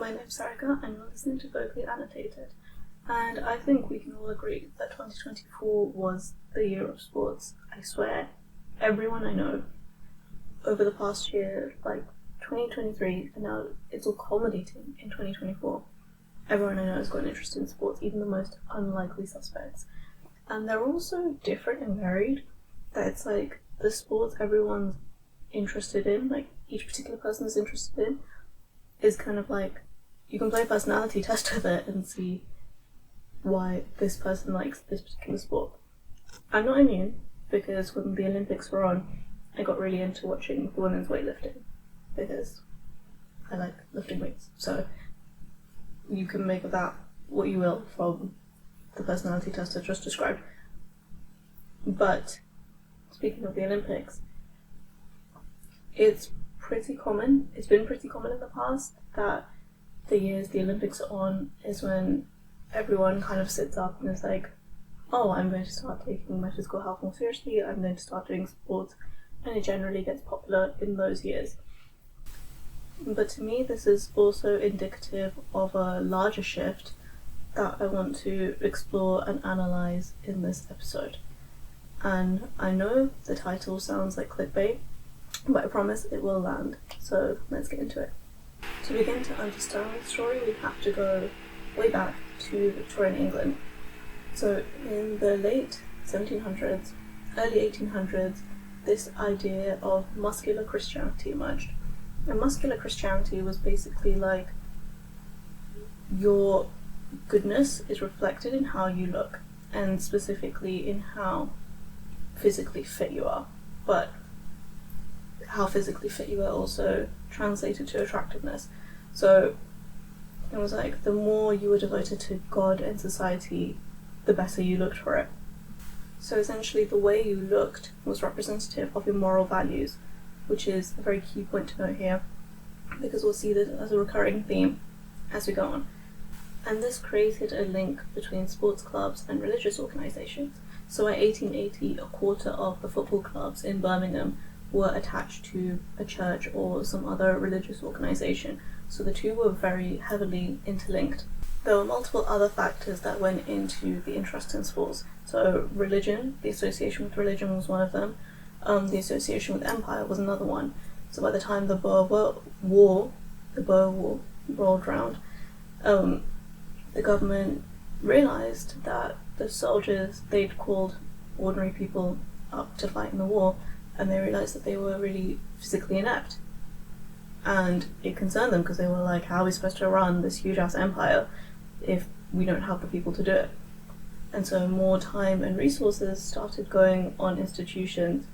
my name's Sarika and you're listening to Vocally Annotated. And I think we can all agree that 2024 was the year of sports. I swear, everyone I know over the past year, like 2023, and now it's all culminating in 2024, everyone I know has got an interest in sports, even the most unlikely suspects. And they're all so different and varied that it's like the sports everyone's interested in, like each particular person is interested in, is kind of like, you can play a personality test with it and see why this person likes this particular sport. I'm not immune, because when the Olympics were on, I got really into watching women's weightlifting, because I like lifting weights. So you can make of that what you will from the personality test I just described. But speaking of the Olympics, it's been pretty common in the past that the years the Olympics are on is when everyone kind of sits up and is like, oh, I'm going to start taking my physical health more seriously, I'm going to start doing sports, and it generally gets popular in those years. But to me, this is also indicative of a larger shift that I want to explore and analyse in this episode. And I know the title sounds like clickbait, but I promise it will land, so let's get into it. To begin to understand the story, we have to go way back to Victorian England. So in the late 1700s, early 1800s, this idea of muscular Christianity emerged. And muscular Christianity was basically like, your goodness is reflected in how you look, and specifically in how physically fit you are. But how physically fit you are also translated to attractiveness. So it was like, the more you were devoted to God and society, the better you looked for it. So essentially the way you looked was representative of your moral values, which is a very key point to note here, because we'll see this as a recurring theme as we go on. And this created a link between sports clubs and religious organisations. So by 1880, a quarter of the football clubs in Birmingham were attached to a church or some other religious organisation, so the two were very heavily interlinked. There were multiple other factors that went into the interest in sports. So religion, the association with religion was one of them. The association with empire was another one. So by the time the Boer War rolled around, the government realised that the soldiers, they'd called ordinary people up to fight in the war, and they realised that they were really physically inept. And it concerned them, because they were like, how are we supposed to run this huge ass empire if we don't have the people to do it? And so more time and resources started going on institutions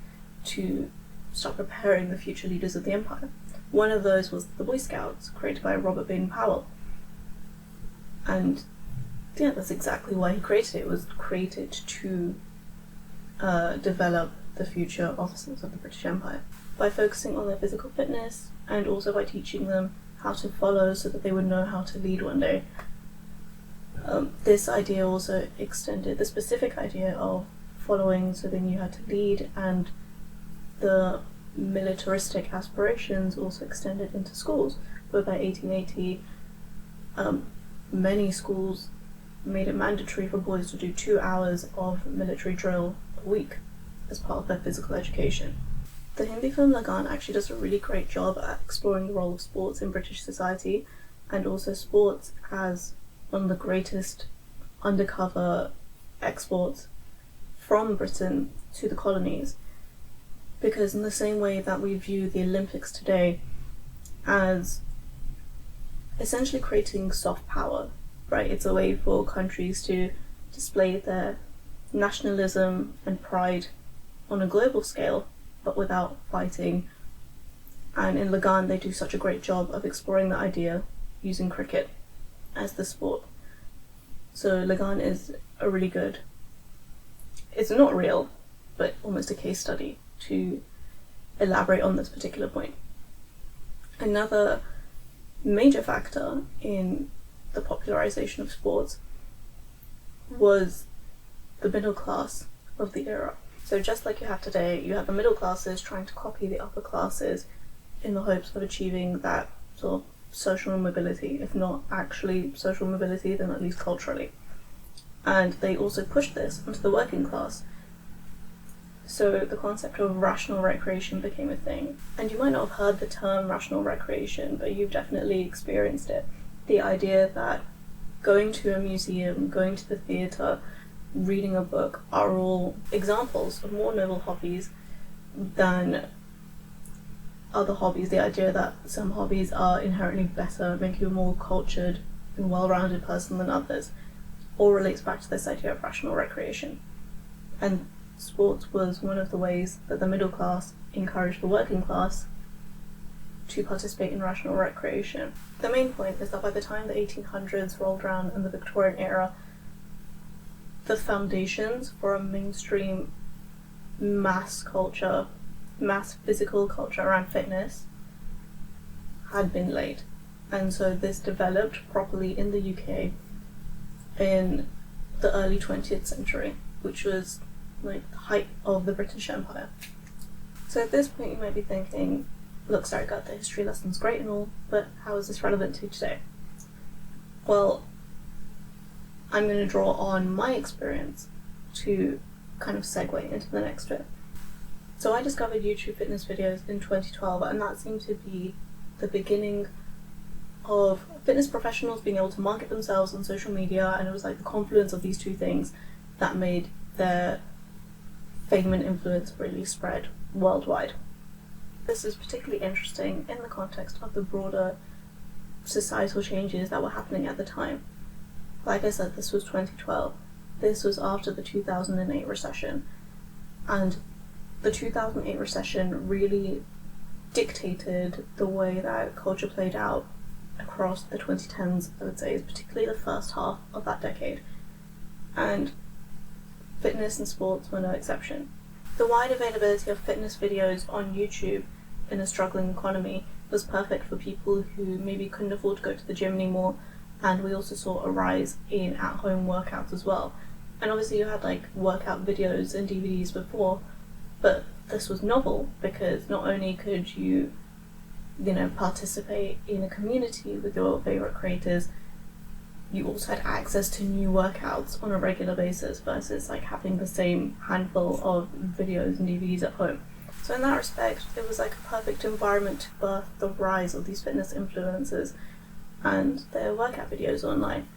to start preparing the future leaders of the empire. One of those was the Boy Scouts, created by Robert Baden-Powell. And yeah, that's exactly why he created it. It was created to develop the future officers of the British Empire by focusing on their physical fitness, and also by teaching them how to follow so that they would know how to lead one day. This idea also extended, the specific idea of following so they knew how to lead, and the militaristic aspirations also extended into schools. But by 1880, many schools made it mandatory for boys to do 2 hours of military drill a week as part of their physical education. The Hindi film Lagan actually does a really great job at exploring the role of sports in British society, and also sports as one of the greatest undercover exports from Britain to the colonies. Because in the same way that we view the Olympics today as essentially creating soft power, right? It's a way for countries to display their nationalism and pride on a global scale, but without fighting. And in Lagan, they do such a great job of exploring the idea using cricket as the sport. So Lagan is a really good, it's not real, but almost a case study to elaborate on this particular point. Another major factor in the popularization of sports was the middle class of the era. So just like you have today, you have the middle classes trying to copy the upper classes in the hopes of achieving that sort of social mobility, if not actually social mobility, then at least culturally. And they also pushed this onto the working class. So the concept of rational recreation became a thing. And you might not have heard the term rational recreation, but you've definitely experienced it. The idea that going to a museum, going to the theatre, reading a book are all examples of more noble hobbies than other hobbies. The idea that some hobbies are inherently better, make you a more cultured and well-rounded person than others, all relates back to this idea of rational recreation. And sports was one of the ways that the middle class encouraged the working class to participate in rational recreation. The main point is that by the time the 1800s rolled around and the Victorian era, the foundations for a mainstream mass culture, mass physical culture around fitness had been laid. And so this developed properly in the UK in the early 20th century, which was like the height of the British Empire. So at this point you might be thinking, look, sorry, got the history lesson's great and all, but how is this relevant to today? Well, I'm going to draw on my experience to kind of segue into the next bit. So I discovered YouTube fitness videos in 2012, and that seemed to be the beginning of fitness professionals being able to market themselves on social media, and it was like the confluence of these two things that made their fame and influence really spread worldwide. This is particularly interesting in the context of the broader societal changes that were happening at the time. Like I said, this was 2012. This was after the 2008 recession, and the 2008 recession really dictated the way that culture played out across the 2010s, I would say, is particularly the first half of that decade. And fitness and sports were no exception. The wide availability of fitness videos on YouTube in a struggling economy was perfect for people who maybe couldn't afford to go to the gym anymore, and we also saw a rise in at-home workouts as well. And obviously you had like workout videos and DVDs before, but this was novel because not only could you participate in a community with your favourite creators, you also had access to new workouts on a regular basis versus like having the same handful of videos and DVDs at home. So in that respect, it was like a perfect environment to birth the rise of these fitness influencers and their workout videos online.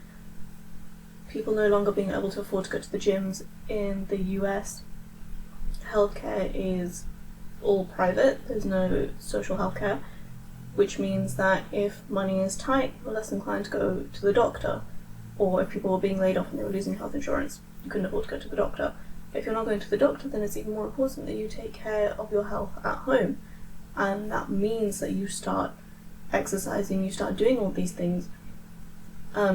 People no longer being able to afford to go to the gyms in the US, healthcare is all private, there's no social healthcare, which means that if money is tight, you're less inclined to go to the doctor. Or if people were being laid off and they were losing health insurance, you couldn't afford to go to the doctor. If you're not going to the doctor, then it's even more important that you take care of your health at home. And that means that you start exercising, you start doing all these things,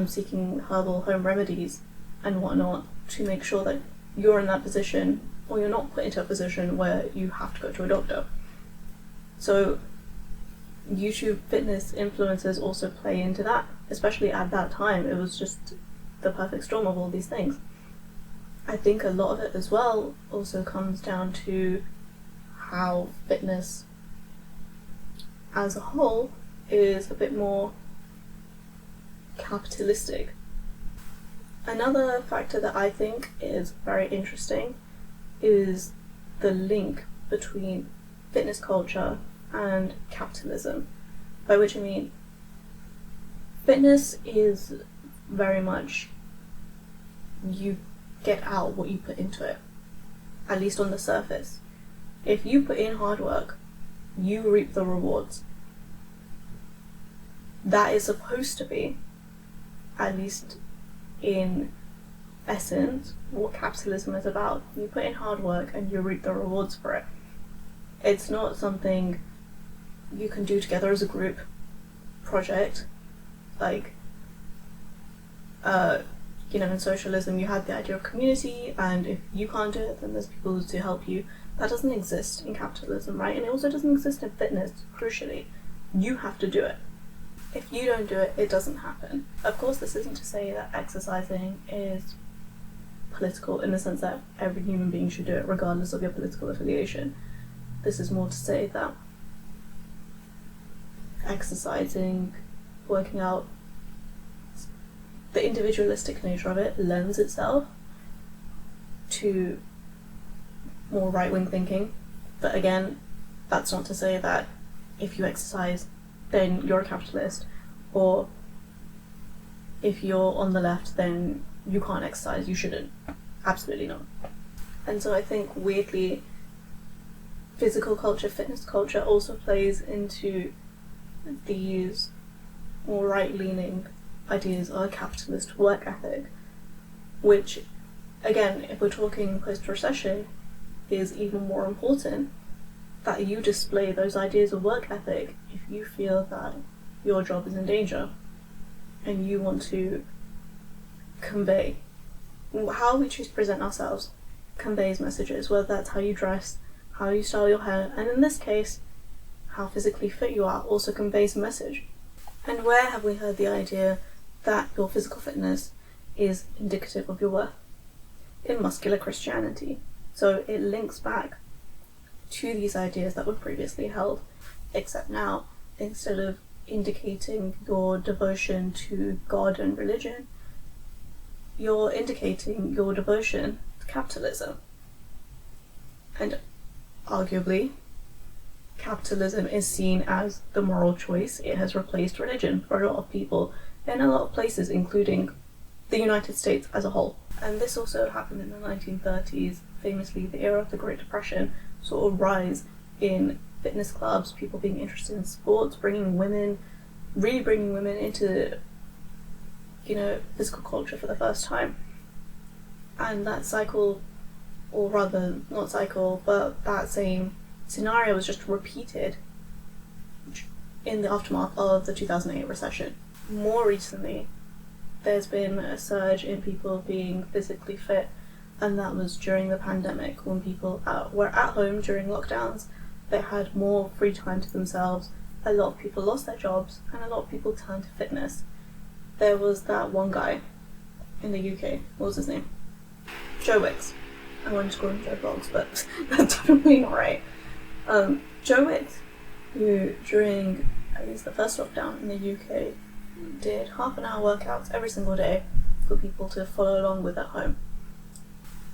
seeking herbal home remedies and whatnot to make sure that you're in that position, or you're not put into a position where you have to go to a doctor. So YouTube fitness influencers also play into that, especially at that time. It was just the perfect storm of all these things. I think a lot of it as well also comes down to how fitness as a whole is a bit more capitalistic. Another factor that I think is very interesting is the link between fitness culture and capitalism, by which I mean fitness is very much you get out what you put into it, at least on the surface. If you put in hard work, you reap the rewards. That is supposed to be, at least in essence, what capitalism is about. You put in hard work and you reap the rewards for it. It's not something you can do together as a group project. Like, in socialism you had the idea of community, and if you can't do it, then there's people to help you. That doesn't exist in capitalism, right? And it also doesn't exist in fitness, crucially. You have to do it. If you don't do it, it doesn't happen. Of course, this isn't to say that exercising is political in the sense that every human being should do it regardless of your political affiliation. This is more to say that exercising working out, the individualistic nature of it lends itself to more right-wing thinking. But again, that's not to say that if you exercise, then you're a capitalist, or if you're on the left, then you can't exercise, you shouldn't. Absolutely not. And so I think, weirdly, physical culture, fitness culture also plays into these more right-leaning ideas of a capitalist work ethic, which, again, if we're talking post-recession, is even more important that you display those ideas of work ethic if you feel that your job is in danger and you want to convey. How we choose to present ourselves conveys messages, whether that's how you dress, how you style your hair, and in this case, how physically fit you are also conveys a message. And where have we heard the idea that your physical fitness is indicative of your worth? In muscular Christianity. So it links back to these ideas that were previously held, except now, instead of indicating your devotion to God and religion, you're indicating your devotion to capitalism. And arguably, capitalism is seen as the moral choice. It has replaced religion for a lot of people in a lot of places, including the United States as a whole. And this also happened in the 1930s, famously the era of the Great Depression, sort of rise in fitness clubs, people being interested in sports, really bringing women into, physical culture for the first time. And that cycle, or rather, not cycle, but that same scenario was just repeated in the aftermath of the 2008 recession. More recently, there's been a surge in people being physically fit, and that was during the pandemic, when people were at home during lockdowns. They had more free time to themselves. A lot of people lost their jobs, and a lot of people turned to fitness. There was that one guy in the UK, what was his name? Joe Wicks. I wanted to call him Joe Blogs, but that's definitely not right. Joe Wicks, who during, I guess, the first lockdown in the UK, did half-an-hour workouts every single day for people to follow along with at home.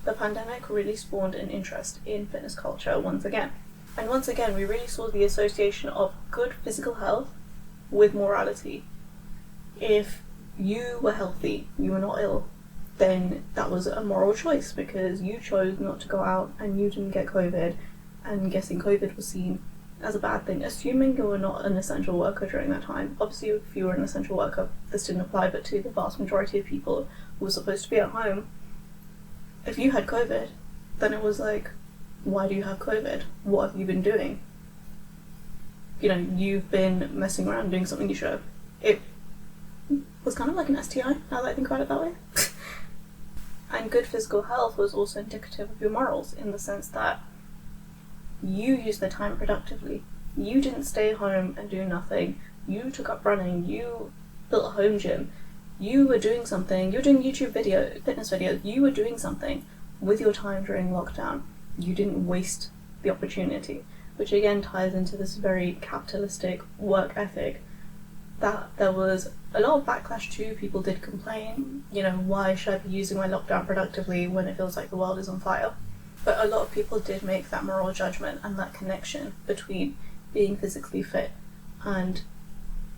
The pandemic really spawned an interest in fitness culture once again. And once again, we really saw the association of good physical health with morality. If you were healthy, you were not ill, then that was a moral choice because you chose not to go out and you didn't get COVID, and guessing COVID was seen as a bad thing, assuming you were not an essential worker during that time. Obviously, if you were an essential worker, this didn't apply, but to the vast majority of people who were supposed to be at home, if you had COVID, then it was like, why do you have COVID? What have you been doing? You've been messing around doing something you should have. It was kind of like an STI, now that I think about it that way. And good physical health was also indicative of your morals, in the sense that you used the time productively. You didn't stay home and do nothing. You took up running. You built a home gym. You were doing something. You were doing fitness videos. You were doing something with your time during lockdown. You didn't waste the opportunity, which again ties into this very capitalistic work ethic that there was a lot of backlash to. People did complain, why should I be using my lockdown productively when it feels like the world is on fire? But a lot of people did make that moral judgment and that connection between being physically fit and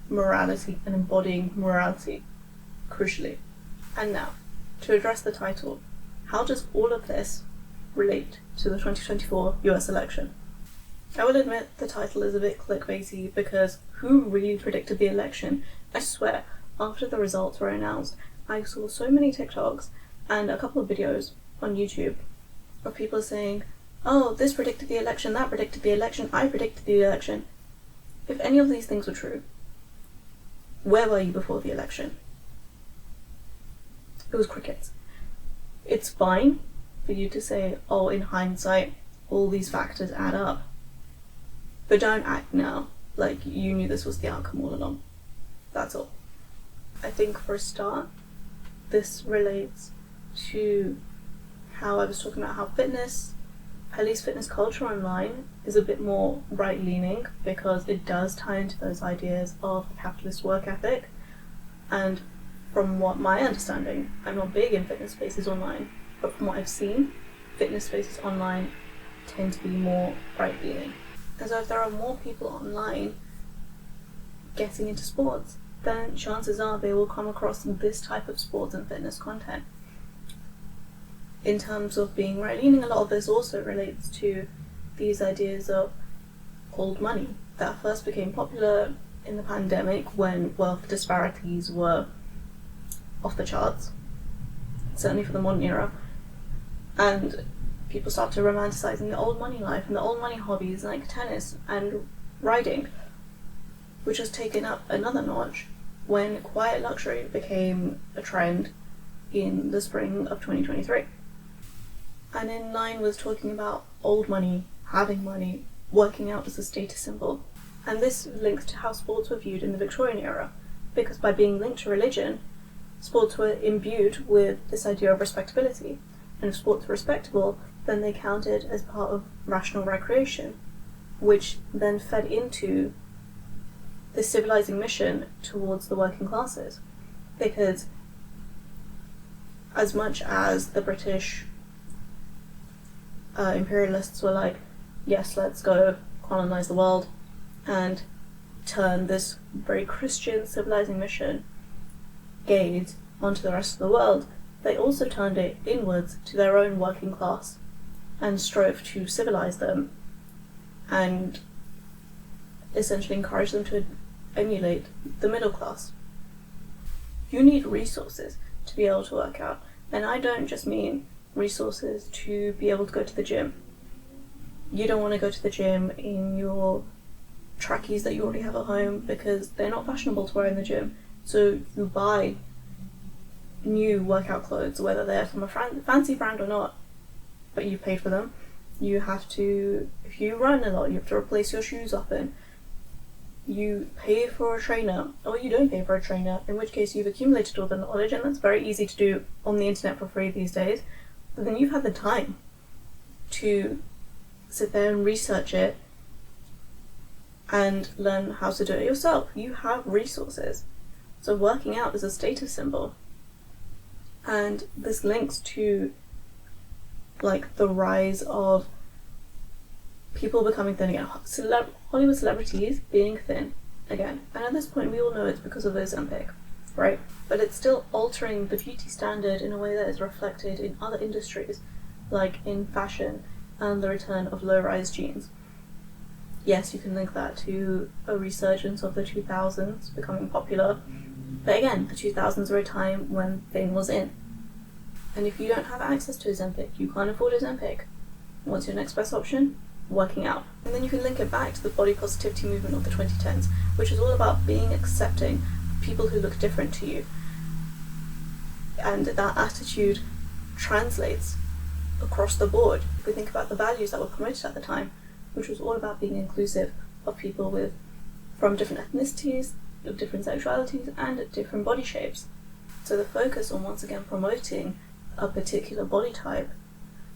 morality and embodying morality, crucially. And now, to address the title, how does all of this relate to the 2024 US election? I will admit the title is a bit clickbaity because who really predicted the election? I swear, after the results were announced, I saw so many TikToks and a couple of videos on YouTube of people saying, oh, this predicted the election, that predicted the election, I predicted the election. If any of these things were true, where were you before the election? It was crickets. It's fine for you to say, oh, in hindsight, all these factors add up. But don't act now like you knew this was the outcome all along. That's all. I think for a start, this relates to how I was talking about how fitness at least fitness culture online is a bit more right-leaning because it does tie into those ideas of a capitalist work ethic. And from what my understanding, I'm not big in fitness spaces online, but from what I've seen, fitness spaces online tend to be more right-leaning. And so if there are more people online getting into sports, then chances are they will come across this type of sports and fitness content. In terms of being right-leaning, a lot of this also relates to these ideas of old money that first became popular in the pandemic when wealth disparities were off the charts, certainly for the modern era, and people started romanticising the old money life and the old money hobbies like tennis and riding, which was taken up another notch when quiet luxury became a trend in the spring of 2023. And in line with talking about old money, having money, working out as a status symbol. And this links to how sports were viewed in the Victorian era, because by being linked to religion, sports were imbued with this idea of respectability. And if sports were respectable, then they counted as part of rational recreation, which then fed into the civilizing mission towards the working classes. Because as much as the British imperialists were like, yes, let's go colonize the world and turn this very Christian civilizing mission gaze onto the rest of the world, they also turned it inwards to their own working class and strove to civilize them and essentially encourage them to emulate the middle class. You need resources to be able to work out, and I don't just mean resources to be able to go to the gym. You don't want to go to the gym in your trackies that you already have at home because they're not fashionable to wear in the gym. So you buy new workout clothes, whether they're from a fancy brand or not, but you've paid for them. You have to, if you run a lot, you have to replace your shoes often. You pay for a trainer, or you don't pay for a trainer, in which case you've accumulated all the knowledge, and that's very easy to do on the internet for free these days. But then you've had the time to sit there and research it and learn how to do it yourself. You have resources. So working out is a status symbol. And this links to like the rise of people becoming thin again. Hollywood celebrities being thin again. And at this point we all know it's because of Ozempic, right? But it's still altering the beauty standard in a way that is reflected in other industries, like in fashion and the return of low-rise jeans. Yes, you can link that to a resurgence of the 2000s becoming popular, but again, the 2000s were a time when thin was in. And if you don't have access to Ozempic, you can't afford Ozempic. What's your next best option? Working out. And then you can link it back to the body positivity movement of the 2010s, which is all about being accepting of people who look different to you. And that attitude translates across the board. If we think about the values that were promoted at the time, which was all about being inclusive of people from different ethnicities, of different sexualities, and different body shapes. So the focus on once again promoting a particular body type,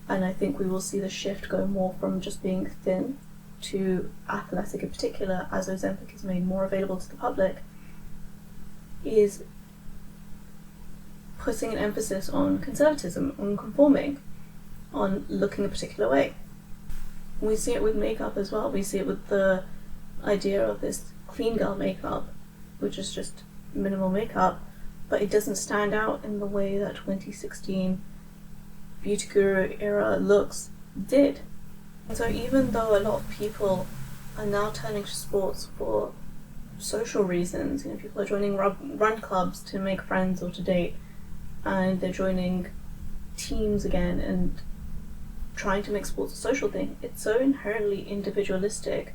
and I think we will see the shift go more from just being thin to athletic in particular, as Ozempic is made more available to the public, is putting an emphasis on conservatism, on conforming, on looking a particular way. We see it with makeup as well. We see it with the idea of this clean girl makeup, which is just minimal makeup, but it doesn't stand out in the way that 2016 beauty guru era looks did. And so even though a lot of people are now turning to sports for social reasons, people are joining run clubs to make friends or to date, and they're joining teams again and trying to make sports a social thing, it's so inherently individualistic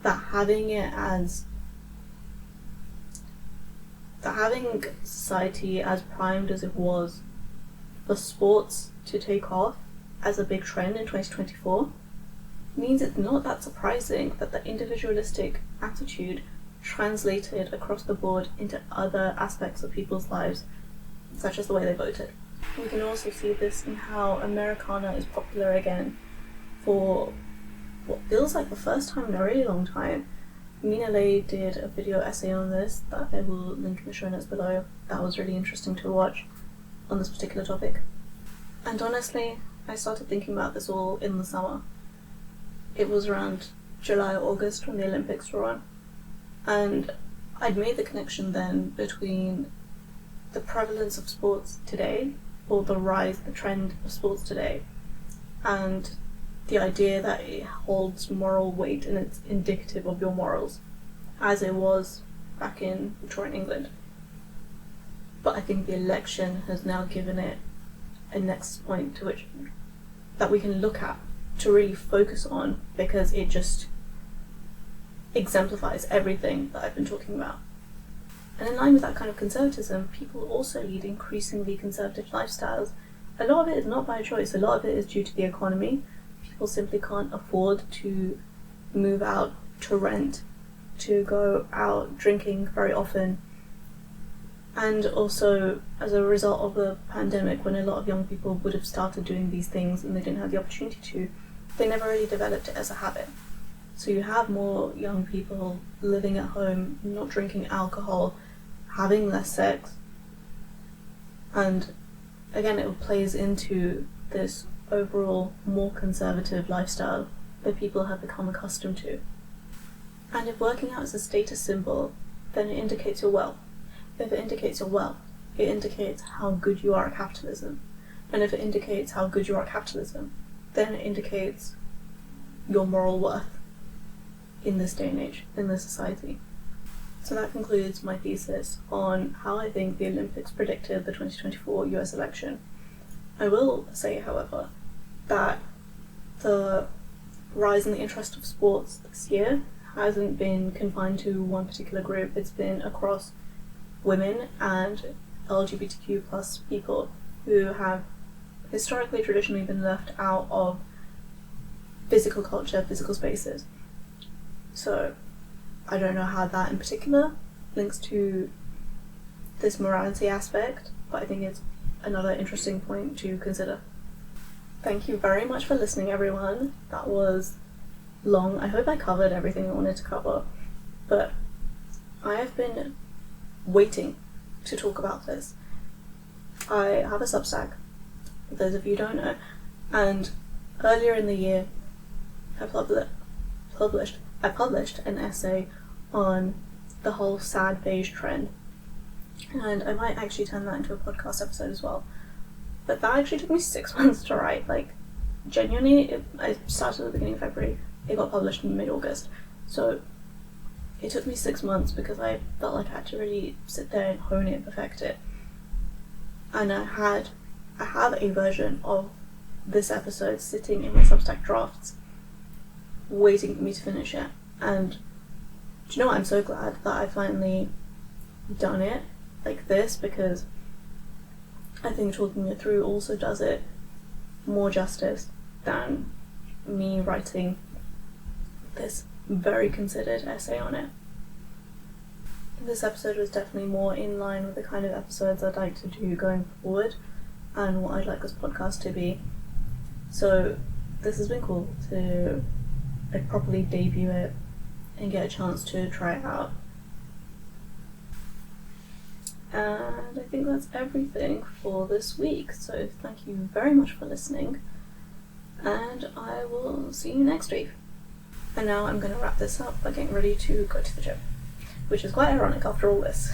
that having society as primed as it was for sports to take off as a big trend in 2024 means it's not that surprising that the individualistic attitude translated across the board into other aspects of people's lives, such as the way they voted. We can also see this in how Americana is popular again for what feels like the first time in a really long time. Mina Lay did a video essay on this that I will link in the show notes below. That was really interesting to watch on this particular topic. And honestly, I started thinking about this all in the summer. It was around July or August when the Olympics were on, and I'd made the connection then between the prevalence of sports today, or the rise, the trend of sports today, and the idea that it holds moral weight and it's indicative of your morals, as it was back in Victorian England. But I think the election has now given it a next point to which that we can look at to really focus on, because it just exemplifies everything that I've been talking about. And in line with that kind of conservatism, people also lead increasingly conservative lifestyles. A lot of it is not by choice, a lot of it is due to the economy. People simply can't afford to move out to rent, to go out drinking very often. And also, as a result of the pandemic, when a lot of young people would have started doing these things and they didn't have the opportunity to, they never really developed it as a habit. So you have more young people living at home, not drinking alcohol, having less sex, and again it plays into this overall more conservative lifestyle that people have become accustomed to. And if working out is a status symbol, then it indicates your wealth. If it indicates your wealth, it indicates how good you are at capitalism. And if it indicates how good you are at capitalism, then it indicates your moral worth in this day and age, in this society. So that concludes my thesis on how I think the Olympics predicted the 2024 US election. I will say, however, that the rise in the interest of sports this year hasn't been confined to one particular group. It's been across women and LGBTQ plus people who have historically, traditionally been left out of physical culture, physical spaces. So I don't know how that in particular links to this morality aspect, but I think it's another interesting point to consider. Thank you very much for listening, everyone. That was long. I hope I covered everything I wanted to cover, but I have been waiting to talk about this. I have a Substack, for those of you who don't know, and earlier in the year I published an essay on the whole sad beige trend, and I might actually turn that into a podcast episode as well. But that actually took me 6 months to write. Like, genuinely, I started at the beginning of February, it got published in mid-August, so it took me 6 months because I felt like I had to really sit there and hone it, perfect it. And I have a version of this episode sitting in my Substack drafts, waiting for me to finish it. And do you know what? I'm so glad that I finally done it like this, because I think talking it through also does it more justice than me writing this very considered essay on it. This episode was definitely more in line with the kind of episodes I'd like to do going forward and what I'd like this podcast to be. So this has been cool to properly debut it and get a chance to try it out. And I think that's everything for this week, so thank you very much for listening, and I will see you next week. And now I'm going to wrap this up by getting ready to go to the gym, which is quite ironic after all this.